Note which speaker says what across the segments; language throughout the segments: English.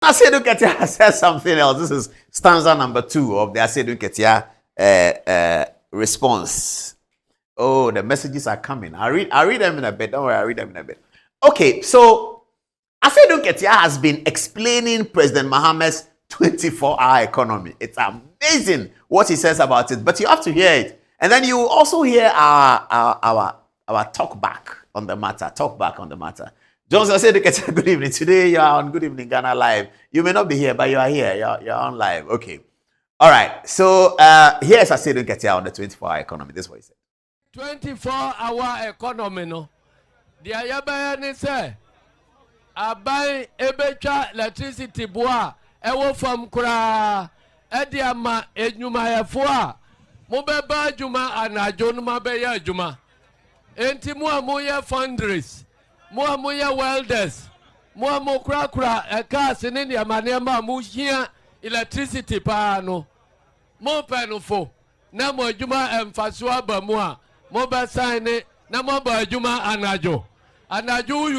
Speaker 1: Asiedu Nketiah says something else. This is stanza number 2 of the Asiedu Nketiah response. Oh, the messages are coming. I'll read them in a bit. Don't worry, I'll read them in a bit. Okay, so Asiedu Nketiah has been explaining President Mahamad's 24-hour economy. It's amazing what he says about it, but you have to hear it. And then you will also hear our talk back on the matter. Johnson Asiedu Nketiah, good evening. Today you are on Good Evening Ghana Live. You may not be here, but you are here. You're on live. Okay. All right. So here's Asiedu Nketiah on the 24-hour economy. This is what he said.
Speaker 2: 24-hour economy, no. The Ayabayani say, Abai ebecha electricity boa, ewo from kura, ediama enyuma yafua, mubeba juma anajo numabeya juma. Enti muya fundraise, muya welders, mu kura eka sinini ya manema muhia electricity paano. Mu penufo, na mo juma emfasua bamua. Mobile sign na mobile juma anajo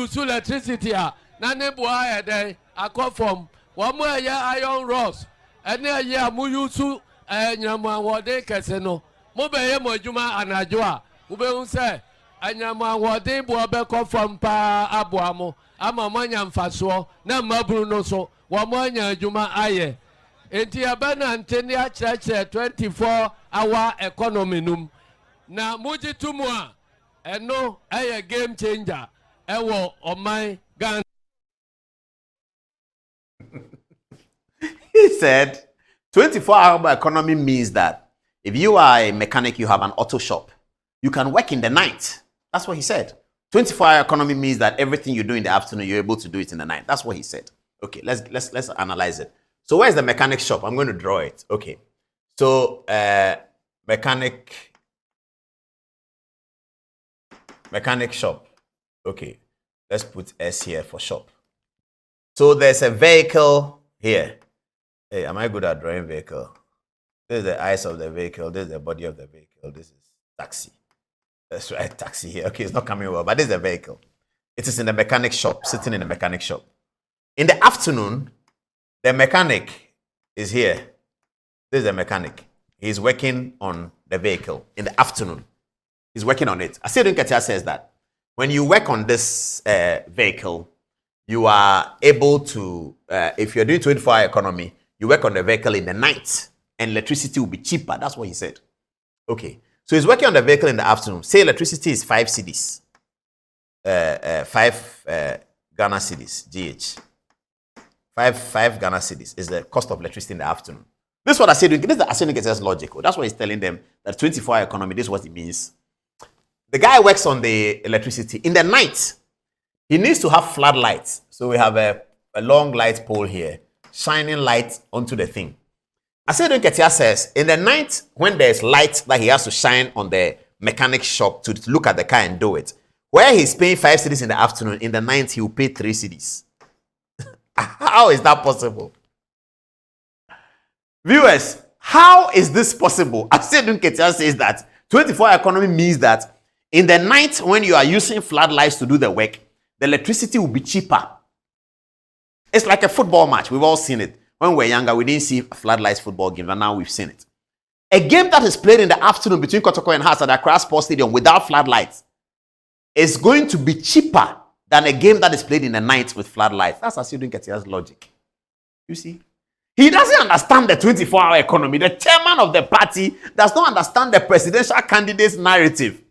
Speaker 2: use electricity na nebua ede akofom wo mo ya iron rods ene ya mu use nyama wode kese no mobile mo juma anajo a wo be hu se anyama wode bo be kofom pa aboamo ama mo nya mfaso na maburu no so wo mo nya juma aye enti abana nteni a church 24-hour economy num na muji tumwa eno a game changer ewo omai Ghana.
Speaker 1: He said 24-hour economy means that if you are a mechanic, you have an auto shop, you can work in the night. That's what he said. 24-hour economy means that everything you do in the afternoon, you're able to do it in the night. That's what he said. Okay, let's analyze it. So where's the mechanic shop? I'm going to draw it. Okay. So mechanic shop. Okay, let's put S here for shop. So there's a vehicle here. Hey, am I good at drawing vehicle? This is the eyes of the vehicle. This is the body of the vehicle. This is taxi. Let's write taxi here. Okay, it's not coming well, but this is the vehicle. It is in the mechanic shop, sitting in the mechanic shop. In the afternoon, the mechanic is here. This is the mechanic. He's working on the vehicle in the afternoon. He's working on it. Asiedu Nketiah says that when you work on this vehicle, you are able to, if you're doing 24-hour economy, you work on the vehicle in the night and electricity will be cheaper. That's what he said. Okay. So he's working on the vehicle in the afternoon. Say electricity is 5 cedis. 5 Ghana cedis, GH. 5 Ghana cedis is the cost of electricity in the afternoon. This is what Asiedu Nketiah's logical. That's what he's telling them, that 24-hour economy, this is what it means. The guy works on the electricity. In the night, he needs to have floodlights. So we have a long light pole here, shining light onto the thing. Asiedu Nketiah says, in the night, when there's light that he has to shine on the mechanic shop to look at the car and do it, where he's paying 5 cedis in the afternoon, in the night, he will pay 3 cedis. How is that possible? Viewers, how is this possible? Asiedu Nketiah says that 24-hour economy means that in the night, when you are using floodlights to do the work, the electricity will be cheaper. It's like a football match. We've all seen it. When we were younger, we didn't see floodlights football games, and now we've seen it. A game that is played in the afternoon between Kotoko and Hearts at Accra Sports Stadium without floodlights is going to be cheaper than a game that is played in the night with floodlights. That's Asiedu Nketiah's logic. You see? He doesn't understand the 24-hour economy. The chairman of the party does not understand the presidential candidate's narrative.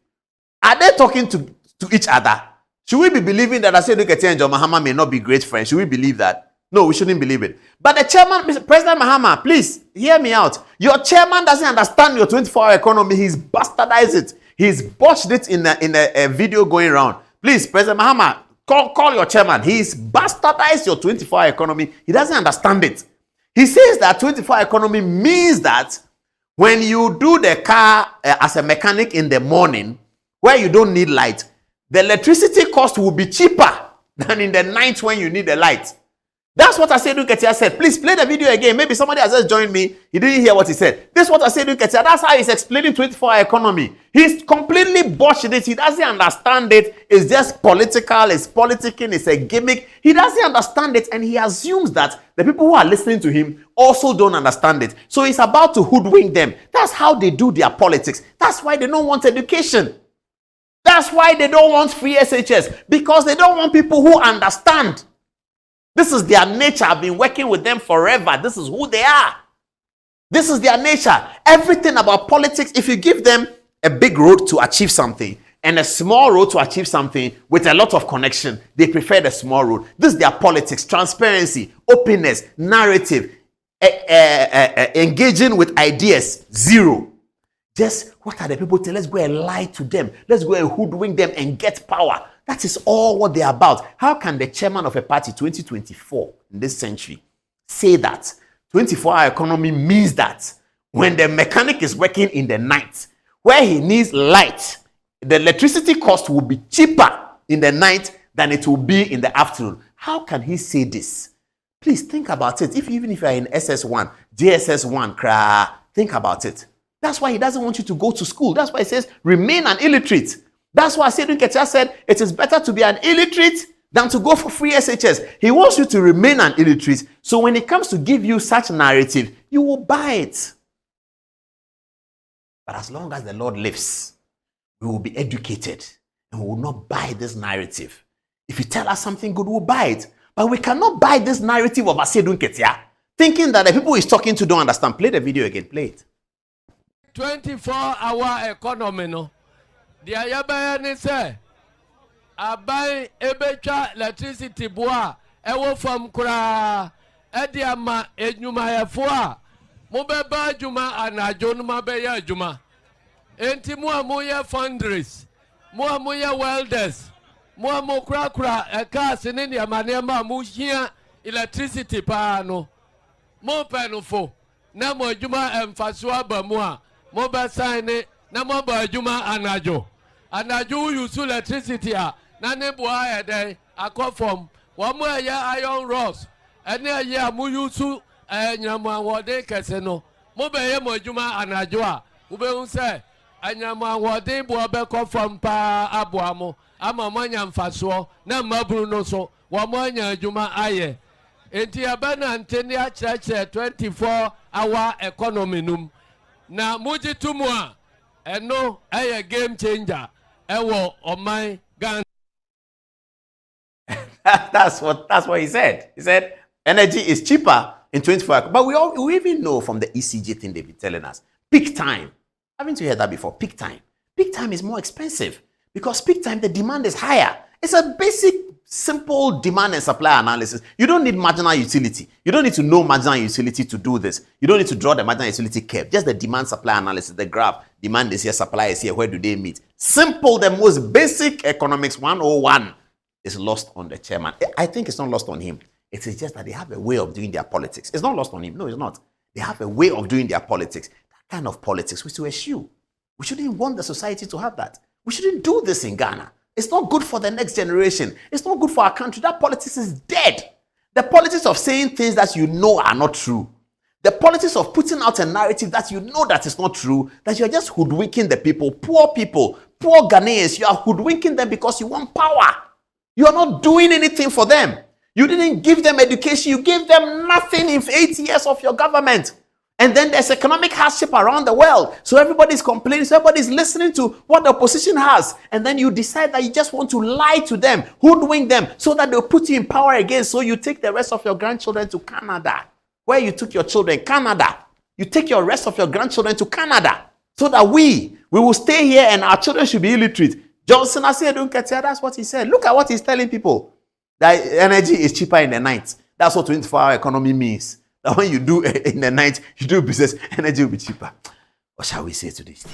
Speaker 1: Are they talking to each other? Should we be believing that Asiedu Nketiah and John Mahama may not be great friends? Should we believe that? No, we shouldn't believe it. But the chairman, President Mahama, please hear me out. Your chairman doesn't understand your 24-hour economy. He's bastardized it. He's botched it in a video going around. Please, President Mahama, call your chairman. He's bastardized your 24-hour economy. He doesn't understand it. He says that 24-hour economy means that when you do the car as a mechanic in the morning, where you don't need light, the electricity cost will be cheaper than in the night when you need the light. That's what Asiedu Nketiah said. Please play the video again. Maybe somebody has just joined me. He didn't hear what he said. This is what Asiedu Nketiah, that's how he's explaining 24-hour economy. He's completely botched it. He doesn't understand it. It's just political. It's politicking. It's a gimmick. He doesn't understand it, and he assumes that the people who are listening to him also don't understand it. So he's about to hoodwink them. That's how they do their politics. That's why they don't want education. That's why they don't want free SHS, because they don't want people who understand. This is their nature. I've been working with them forever. This is who they are. This is their nature. Everything about politics, if you give them a big road to achieve something and a small road to achieve something with a lot of connection, they prefer the small road. This is their politics. Transparency, openness, narrative, engaging with ideas, zero. Just, what are the people telling? Let's go and lie to them. Let's go and hoodwink them and get power. That is all what they're about. How can the chairman of a party 2024 in this century say that 24-hour economy means that when the mechanic is working in the night, where he needs light, the electricity cost will be cheaper in the night than it will be in the afternoon? How can he say this? Please think about it. Even if you are in SS1, JSS1, think about it. That's why he doesn't want you to go to school. That's why he says remain an illiterate. That's why Asiedu Nketiah said it is better to be an illiterate than to go for free SHS. He wants you to remain an illiterate, so when it comes to give you such narrative, you will buy it. But as long as the Lord lives, we will be educated and we will not buy this narrative. If you tell us something good, we'll buy it. But we cannot buy this narrative of Asiedu Nketiah, thinking that the people he's talking to don't understand. Play the video again. Play it.
Speaker 2: 24-hour economy, no. The Ayabaya say, Abai Ebecha electricity boa, Ewo from Kura, Ediama, Enyuma Yafua, Mobeba Juma, and Ajonuma Beya Juma. Enti Muamuya fundraise, Muamuya welders, Muamukra Kra, a cast in India, Manema, Mushia, electricity pano, Mo Penufo, Namo Juma and Fasua Bamua, Moba sign. Namo Juma anajo. Anajo use electricity na nebua ede akofom. Wamu ya iron rods. Ene ya mu use nyama wode kese no. Mo be ye mo juma anajo a. Ube unse anyama wode bo be kofom pa aboamo. Ama manya mfaso na maburu no so. Wamu anya juma aye. Enti abana nteni a church 24-hour economy num. Na muji tumwa and no, a game changer. My gun.
Speaker 1: That's what he said. He said energy is cheaper in 24 hours. But we even know from the ECG thing they've been telling us. Peak time. Haven't you heard that before? Peak time. Peak time is more expensive because peak time, the demand is higher. It's a basic, simple demand and supply analysis. You don't need marginal utility. You don't need to know marginal utility to do this. You don't need to draw the marginal utility curve. Just the demand supply analysis, the graph. Demand is here, supply is here. Where do they meet? Simple, the most basic economics 101 is lost on the chairman. I think it's not lost on him. It is just that they have a way of doing their politics. It's not lost on him. No, it's not. They have a way of doing their politics. That kind of politics we should eschew. We shouldn't want the society to have that. We shouldn't do this in Ghana. It's not good for the next generation. It's not good for our country. That politics is dead. The politics of saying things that you know are not true. The politics of putting out a narrative that you know that is not true, that you're just hoodwinking the people, poor Ghanaians. You are hoodwinking them because you want power. You are not doing anything for them. You didn't give them education. You gave them nothing in 8 years of your government. And then there's economic hardship around the world. So everybody's complaining. So everybody's listening to what the opposition has. And then you decide that you just want to lie to them, hoodwink them, so that they'll put you in power again. So you take the rest of your grandchildren to Canada, where you took your children, Canada. You take your rest of your grandchildren to Canada, so that we will stay here and our children should be illiterate. Johnson Asiedu Nketiah, that's what he said. Look at what he's telling people. That energy is cheaper in the night. That's what 24-hour economy means. That when you do in the night, you do business, energy will be cheaper. What shall we say to this?